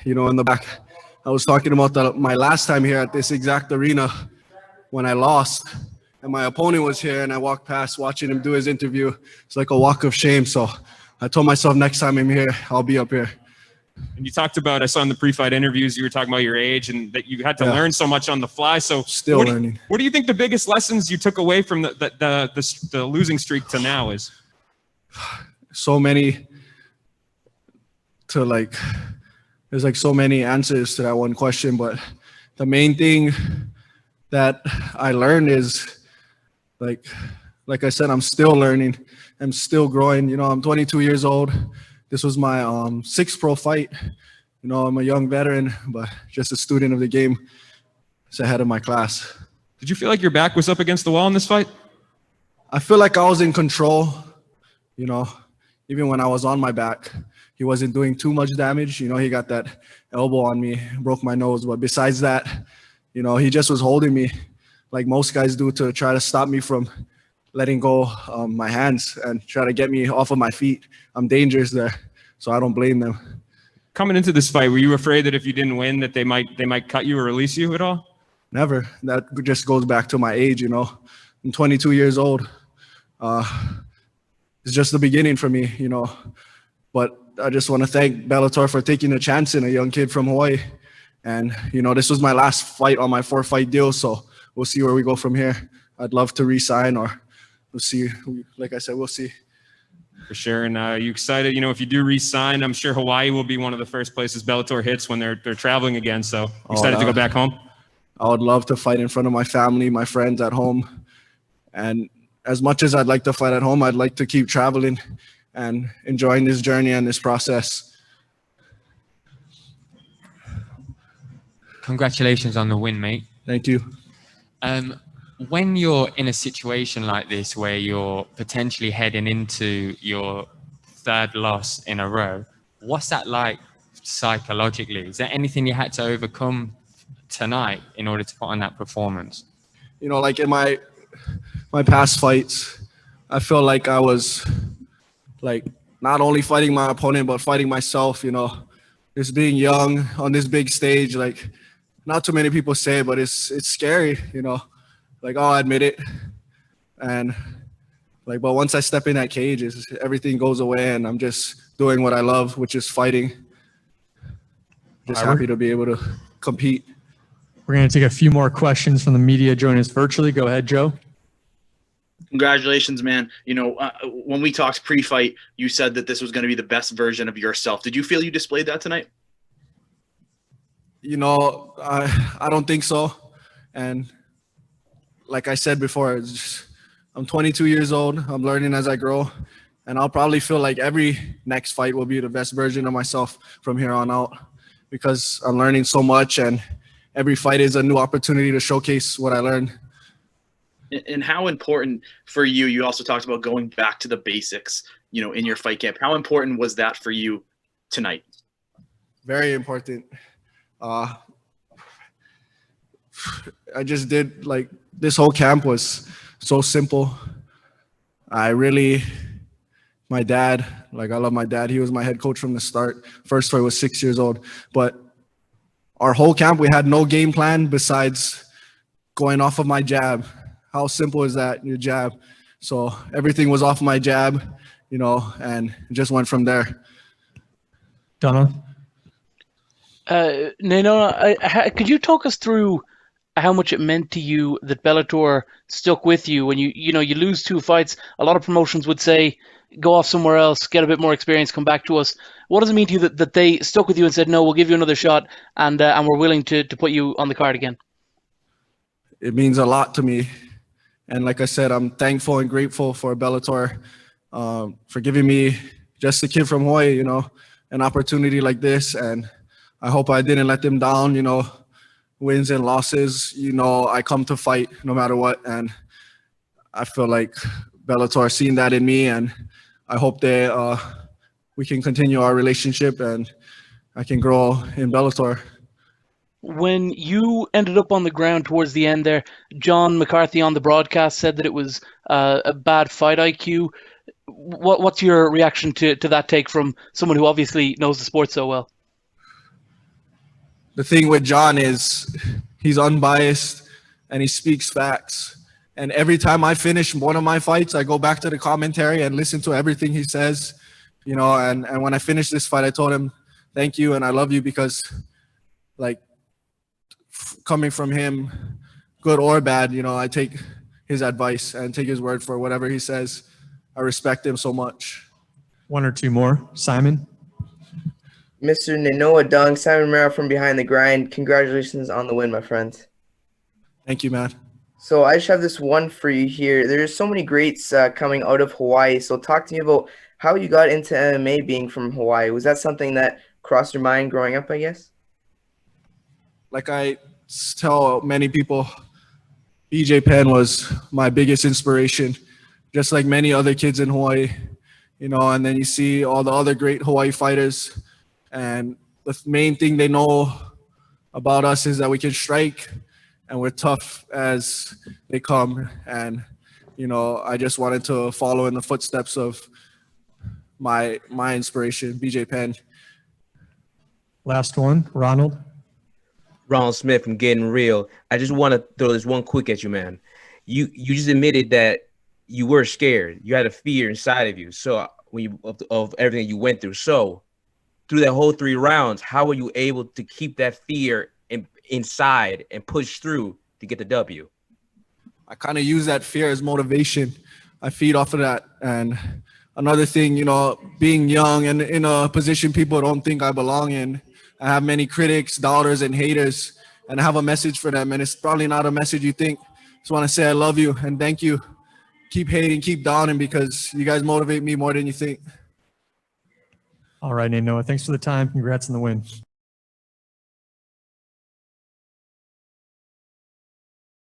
in the back. I was talking about my last time here at this exact arena when I lost, and my opponent was here, and I walked past watching him do his interview. It's like a walk of shame. So I told myself next time I'm here, I'll be up here. And you talked about, I saw in the pre-fight interviews, you were talking about your age and that you had to learn so much on the fly. So still learning. What do you think the biggest lessons you took away from the losing streak to now is? So many there's like so many answers to that one question, but the main thing that I learned is like I said, I'm still learning. I'm still growing. I'm 22 years old. This was my sixth pro fight. I'm a young veteran, but just a student of the game. It's ahead of my class. Did you feel like your back was up against the wall in this fight? I feel like I was in control. Even when I was on my back, he wasn't doing too much damage. He got that elbow on me, broke my nose. But besides that, he just was holding me like most guys do to try to stop me from letting go my hands and try to get me off of my feet. I'm dangerous there, so I don't blame them. Coming into this fight, were you afraid that if you didn't win that they might cut you or release you at all? Never. That just goes back to my age, I'm 22 years old. It's just the beginning for me, But I just want to thank Bellator for taking a chance in a young kid from Hawaii. And, this was my last fight on my 4-fight deal, so we'll see where we go from here. I'd love to re-sign, or we'll see. Like I said, we'll see. For sure. And you excited, if you do re-sign, I'm sure Hawaii will be one of the first places Bellator hits when they're traveling again. So excited to go back home? I would love to fight in front of my family, my friends at home. And as much as I'd like to fight at home, I'd like to keep traveling and enjoying this journey and this process. Congratulations on the win, mate. Thank you. When you're in a situation like this where you're potentially heading into your third loss in a row, what's that like psychologically? Is there anything you had to overcome tonight in order to put on that performance? Like in my past fights, I feel like I was not only fighting my opponent, but fighting myself, just being young on this big stage. Not too many people say it, but it's scary, I'll admit it. And but once I step in that cage, everything goes away and I'm just doing what I love, which is fighting. Just happy to be able to compete. We're going to take a few more questions from the media joining us virtually. Go ahead, Joe. Congratulations, man. When we talked pre-fight, you said that this was going to be the best version of yourself. Did you feel you displayed that tonight? I don't think so. And like I said before, I'm 22 years old. I'm learning as I grow. And I'll probably feel like every next fight will be the best version of myself from here on out because I'm learning so much and every fight is a new opportunity to showcase what I learned. And how important for you, you also talked about going back to the basics, in your fight camp. How important was that for you tonight? Very important. I just did this whole camp was so simple. My dad, I love my dad. He was my head coach from the start. First fight was 6 years old. But our whole camp, we had no game plan besides going off of my jab. How simple is that, your jab? So everything was off my jab, and it just went from there. Donna? Nainoa, could you talk us through how much it meant to you that Bellator stuck with you when you lose 2 fights? A lot of promotions would say, go off somewhere else, get a bit more experience, come back to us. What does it mean to you that they stuck with you and said, no, we'll give you another shot and we're willing to put you on the card again? It means a lot to me. And like I said, I'm thankful and grateful for Bellator for giving me, just a kid from Hawaii, an opportunity like this. And I hope I didn't let them down, wins and losses. I come to fight no matter what. And I feel like Bellator seen that in me. And I hope we can continue our relationship and I can grow in Bellator. When you ended up on the ground towards the end there, John McCarthy on the broadcast said that it was a bad fight IQ. What's your reaction to that take from someone who obviously knows the sport so well? the thing with John is he's unbiased and he speaks facts. And every time I finish one of my fights, I go back to the commentary and listen to everything he says, you know, and when I finished this fight, I told him, thank you and I love you, because like coming from him, good or bad, you know, I take his advice and take his word for whatever he says. I respect him so much. One or two more. Simon? Mr. Nainoa Dung, Simon Mera from Behind the Grind. Congratulations on the win, my friend. Thank you, man. So I just have this one for you here. There's so many greats coming out of Hawaii. So talk to me about how you got into MMA being from Hawaii. Was that something that crossed your mind growing up, I guess? Like I tell many people, BJ Penn was my biggest inspiration, just like many other kids in Hawaii, you know, and then you see all the other great Hawaii fighters, and the main thing they know about us is that we can strike and we're tough as they come. And, you know, I just wanted to follow in the footsteps of my inspiration, BJ Penn. Last one, Ronald. Ronald Smith from Getting Real. I just want to throw this one quick at you, man. You just admitted that you were scared. You had a fear inside of you. So when you of everything you went through. So through that whole 3 rounds, how were you able to keep that fear inside and push through to get the W? I kind of use that fear as motivation. I feed off of that. And another thing, you know, being young and in a position people don't think I belong in, I have many critics, doubters, and haters, and I have a message for them. And it's probably not a message you think. Just want to say I love you and thank you. Keep hating, keep downing, because you guys motivate me more than you think. All right, Nainoa. Thanks for the time. Congrats on the win.